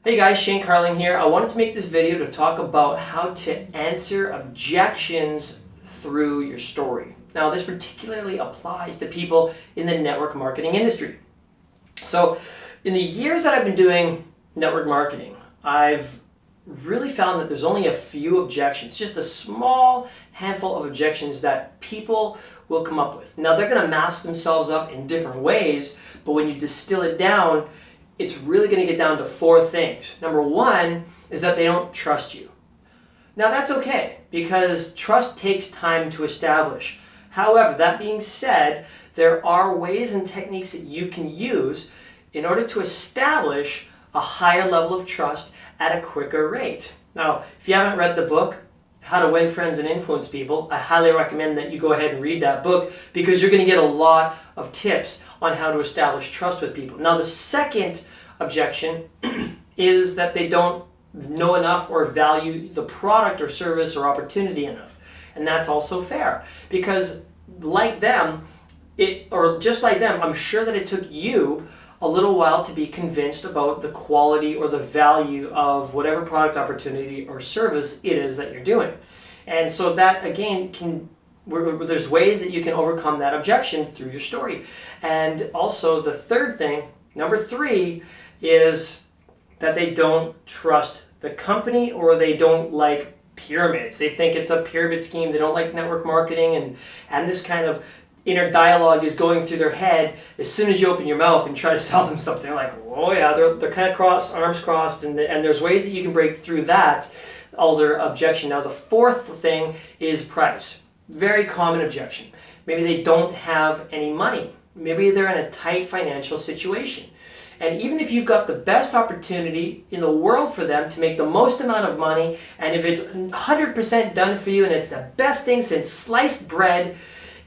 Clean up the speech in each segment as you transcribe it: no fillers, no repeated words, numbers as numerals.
Hey guys, Shane Carling here. I wanted to make this video to talk about how to answer objections through your story. Now, this particularly applies to people in the network marketing industry. So, in the years that I've been doing network marketing, I've really found that there's only a few objections, just a small handful of objections that people will come up with. Now, they're going to mask themselves up in different ways, but when you distill it down, it's really going to get down to four things. Number one is that they don't trust you. Now that's okay, because trust takes time to establish. However, that being said, there are ways and techniques that you can use in order to establish a higher level of trust at a quicker rate. Now, if you haven't read the book, How to Win Friends and Influence People, I highly recommend that you go ahead and read that book because you're going to get a lot of tips on how to establish trust with people. Now, the second objection is that they don't know enough or value the product or service or opportunity enough. And that's also fair because like them, just like them, I'm sure that it took you a little while to be convinced about the quality or the value of whatever product, opportunity, or service it is that you're doing. And so that, again, there's ways that you can overcome that objection through your story. And also the third thing, number three, is that they don't trust the company or they don't like pyramids. They think it's a pyramid scheme. They don't like network marketing, and this kind of inner dialogue is going through their head as soon as you open your mouth and try to sell them something. They're like, oh yeah, they're kind of arms crossed, and there's ways that you can break through that, all their objection. Now the fourth thing is price. Very common objection. Maybe they don't have any money. Maybe they're in a tight financial situation. And even if you've got the best opportunity in the world for them to make the most amount of money, and if it's 100% done for you and it's the best thing since sliced bread,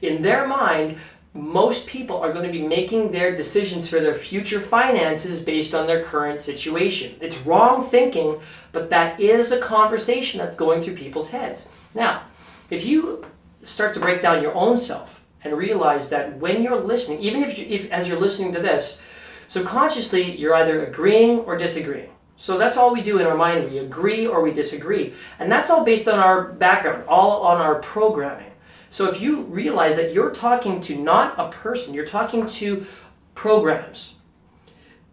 in their mind, most people are going to be making their decisions for their future finances based on their current situation. It's wrong thinking, but that is a conversation that's going through people's heads. Now, if you start to break down your own self and realize that when you're listening, even if as you're listening to this, subconsciously you're either agreeing or disagreeing. So that's all we do in our mind. We agree or we disagree. And that's all based on our background, all on our programming. So if you realize that you're talking to not a person, you're talking to programs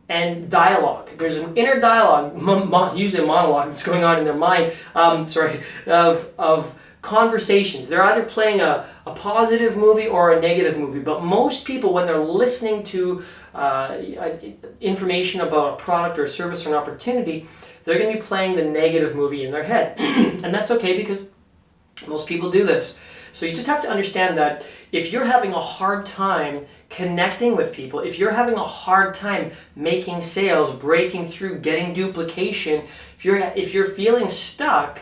and dialogue. There's an inner dialogue, usually a monologue that's going on in their mind, of conversations. They're either playing a positive movie or a negative movie, but most people, when they're listening to information about a product or a service or an opportunity, they're going to be playing the negative movie in their head. And that's okay because most people do this. So you just have to understand that if you're having a hard time connecting with people, if you're having a hard time making sales, breaking through, getting duplication, if you're feeling stuck,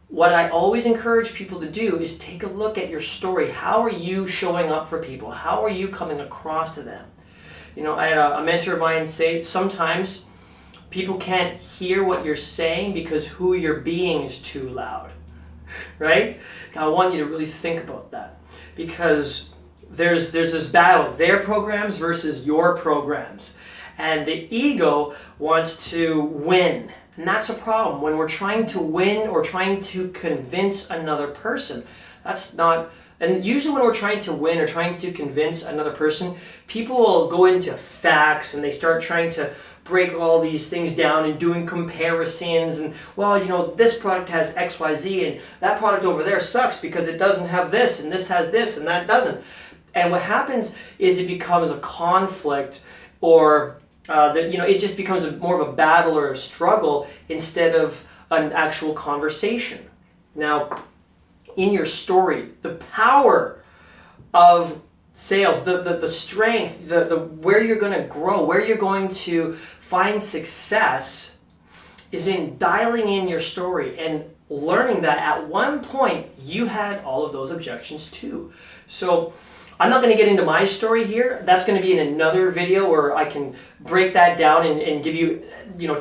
what I always encourage people to do is take a look at your story. How are you showing up for people? How are you coming across to them? You know, I had a mentor of mine say sometimes people can't hear what you're saying because who you're being is too loud. Right? Now, I want you to really think about that because there's this battle, their programs versus your programs. And the ego wants to win. And that's a problem. When we're trying to win or trying to convince another person, that's not... And usually when we're trying to win or trying to convince another person, people will go into facts and they start trying to break all these things down and doing comparisons and, well, you know, this product has XYZ and that product over there sucks because it doesn't have this and this has this and that doesn't. And what happens is it becomes a conflict or it just becomes more of a battle or a struggle instead of an actual conversation. Now, in your story, the power of sales, the strength, the where you're going to grow, where you're going to find success is in dialing in your story and learning that at one point you had all of those objections too. So I'm not going to get into my story here. That's going to be in another video where I can break that down and give you,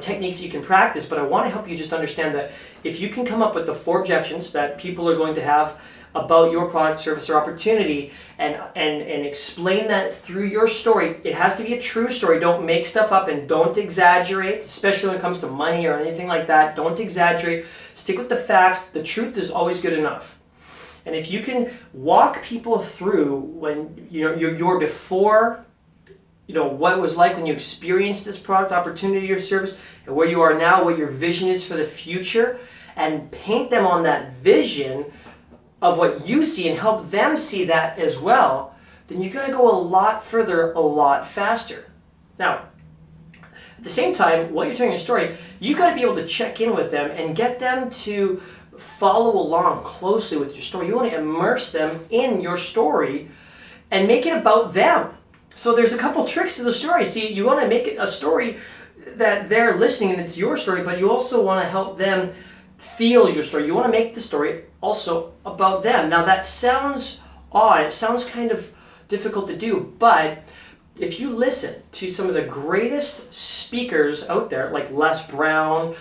techniques you can practice. But I want to help you just understand that if you can come up with the four objections that people are going to have about your product, service, or opportunity, and explain that through your story. It has to be a true story. Don't make stuff up and don't exaggerate, especially when it comes to money or anything like that. Don't exaggerate. Stick with the facts. The truth is always good enough. And if you can walk people through when you're before, what it was like when you experienced this product, opportunity, or service, and where you are now, what your vision is for the future, and paint them on that vision of what you see and help them see that as well, then you're going to go a lot further, a lot faster. Now, at the same time, while you're telling your story, you've got to be able to check in with them and get them to follow along closely with your story. You want to immerse them in your story and make it about them. So there's a couple tricks to the story. See, you want to make it a story that they're listening and it's your story, but you also want to help them feel your story. You want to make the story also about them. Now that sounds odd. It sounds kind of difficult to do, but if you listen to some of the greatest speakers out there, like Les Brown,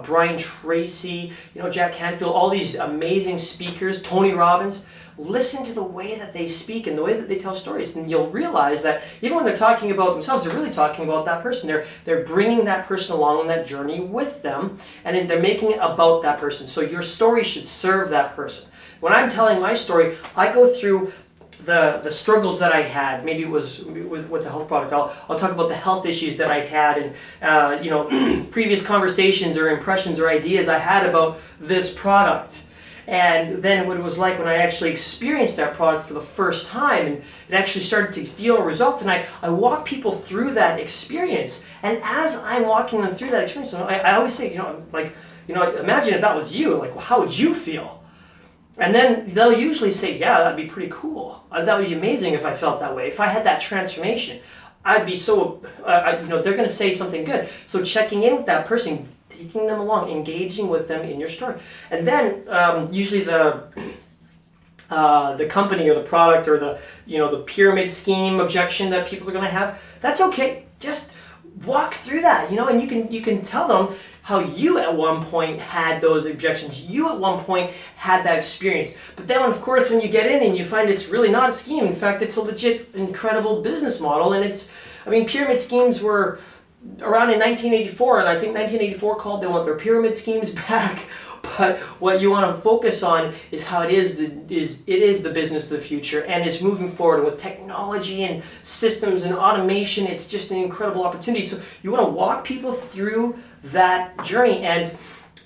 Brian Tracy, Jack Canfield, all these amazing speakers, Tony Robbins, listen to the way that they speak and the way that they tell stories, and you'll realize that even when they're talking about themselves, they're really talking about that person. They're bringing that person along on that journey with them, and then they're making it about that person. So your story should serve that person. When I'm telling my story, I go through the struggles that I had. Maybe it was with the health product. I'll talk about the health issues that I had, and previous conversations or impressions or ideas I had about this product. And then what it was like when I actually experienced that product for the first time, and it actually started to feel results. And I walk people through that experience. And as I'm walking them through that experience, I always say, imagine if that was you. Like, well, how would you feel? And then they'll usually say, yeah, that'd be pretty cool. That would be amazing if I felt that way. If I had that transformation, I'd be so, they're going to say something good. So checking in with that person, taking them along, engaging with them in your story. And then usually the company or the product or the pyramid scheme objection that people are going to have, that's okay. Just walk through that, and you can tell them how you at one point had those objections. You at one point had that experience. But then, of course, when you get in and you find it's really not a scheme, in fact, it's a legit, incredible business model. And pyramid schemes were around in 1984, and I think 1984 called, they want their pyramid schemes back. But what you want to focus on is how it is the business of the future, and it's moving forward with technology and systems and automation. It's just an incredible opportunity. So you want to walk people through that journey, and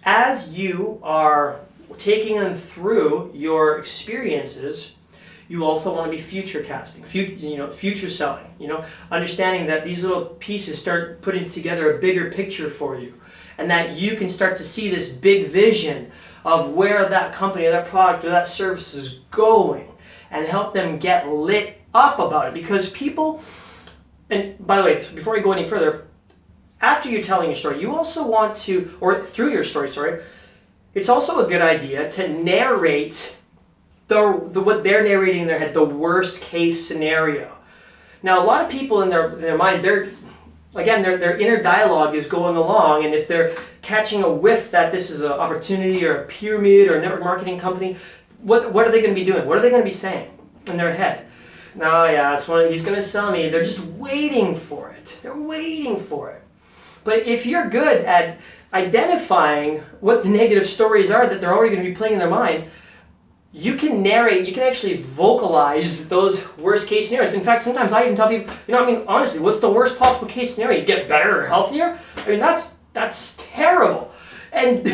as you are taking them through your experiences, you also want to be future casting, future selling, understanding that these little pieces start putting together a bigger picture for you, and that you can start to see this big vision of where that company or that product or that service is going, and help them get lit up about it. Because people, and by the way, before I go any further, after you're telling your story, you also want to, or through your story, it's also a good idea to narrate what they're narrating in their head, the worst case scenario. Now, a lot of people in their mind, their inner dialogue is going along, and if they're catching a whiff that this is an opportunity or a pyramid or a network marketing company, what are they going to be doing? What are they going to be saying in their head? No, yeah, that's what he's going to sell me. They're just waiting for it. They're waiting for it. But if you're good at identifying what the negative stories are that they're already going to be playing in their mind, you can narrate, you can actually vocalize those worst case scenarios. In fact, sometimes I even tell people, honestly, what's the worst possible case scenario? You get better or healthier? That's terrible. And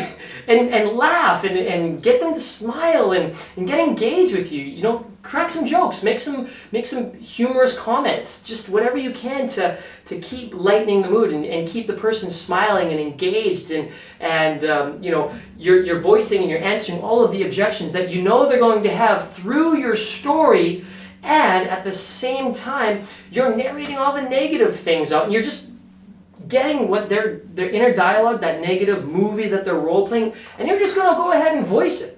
laugh and get them to smile and get engaged with you. Crack some jokes, make some humorous comments, just whatever you can to keep lightening the mood and keep the person smiling and engaged, and you're voicing and you're answering all of the objections that they're going to have through your story, and at the same time you're narrating all the negative things out, and you're just getting what their inner dialogue, that negative movie that they're role playing, and you're just going to go ahead and voice it.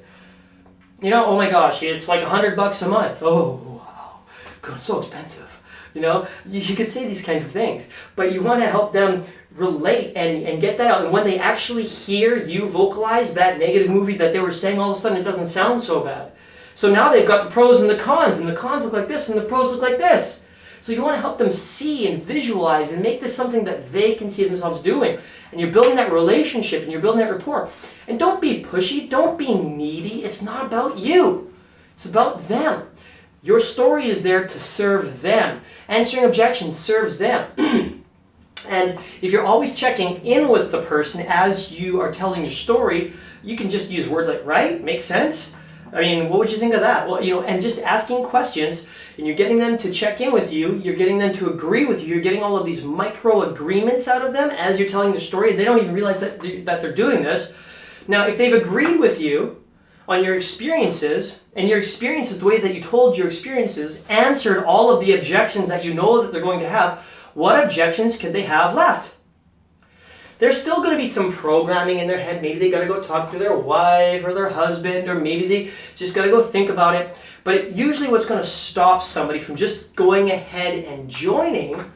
Oh my gosh, it's like $100 a month. Oh, wow, God, so expensive. You could say these kinds of things, but you want to help them relate and get that out. And when they actually hear you vocalize that negative movie that they were saying, all of a sudden it doesn't sound so bad. So now they've got the pros and the cons look like this, and the pros look like this. So you want to help them see and visualize and make this something that they can see themselves doing. And you're building that relationship and you're building that rapport. And don't be pushy, don't be needy. It's not about you. It's about them. Your story is there to serve them. Answering objections serves them. And if you're always checking in with the person as you are telling your story, you can just use words like, right? Makes sense? I mean, what would you think of that? Well, and just asking questions, and you're getting them to check in with you, you're getting them to agree with you, you're getting all of these micro agreements out of them as you're telling the story. They don't even realize that they're doing this. Now, if they've agreed with you on your experiences, and your experiences, the way that you told your experiences, answered all of the objections that you know that they're going to have, what objections could they have left? There's still going to be some programming in their head. Maybe they got to go talk to their wife or their husband, or maybe they just got to go think about it. But usually what's going to stop somebody from just going ahead and joining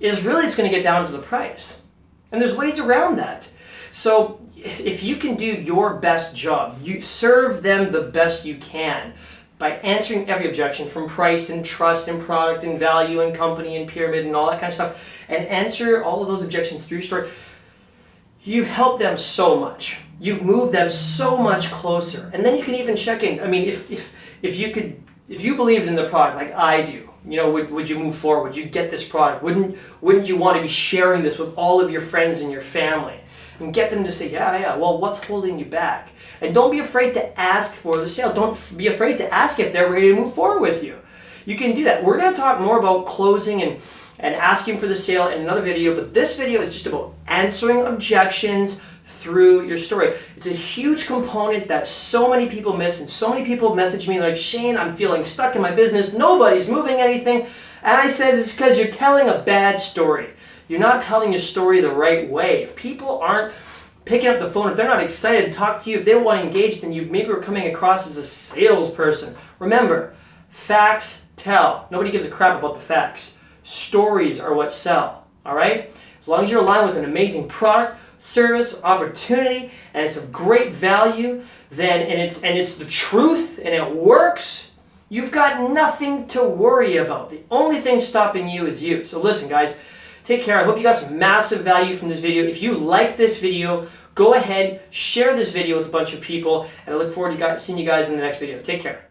is really it's going to get down to the price. And there's ways around that. So if you can do your best job, you serve them the best you can by answering every objection from price and trust and product and value and company and pyramid and all that kind of stuff, and answer all of those objections through your story, you've helped them so much. You've moved them so much closer. And then you can even check in. I mean, if you believed in the product like I do, would you move forward? Would you get this product? Wouldn't you want to be sharing this with all of your friends and your family? And get them to say, yeah, well, what's holding you back? And don't be afraid to ask for the sale. Don't be afraid to ask if they're ready to move forward with you. You can do that. We're going to talk more about closing and asking for the sale in another video, but this video is just about answering objections through your story. It's a huge component that so many people miss, and so many people message me like, Shane, I'm feeling stuck in my business. Nobody's moving anything. And I said, it's because you're telling a bad story. You're not telling your story the right way. If people aren't picking up the phone, if they're not excited to talk to you, if they don't want to engage, then you maybe are coming across as a salesperson. Remember, facts tell. Nobody gives a crap about the facts. Stories are what sell. All right? As long as you're aligned with an amazing product, service, opportunity, and it's of great value, then and it's the truth and it works, you've got nothing to worry about. The only thing stopping you is you. So listen, guys. Take care. I hope you got some massive value from this video. If you like this video, go ahead, share this video with a bunch of people, and I look forward to seeing you guys in the next video. Take care.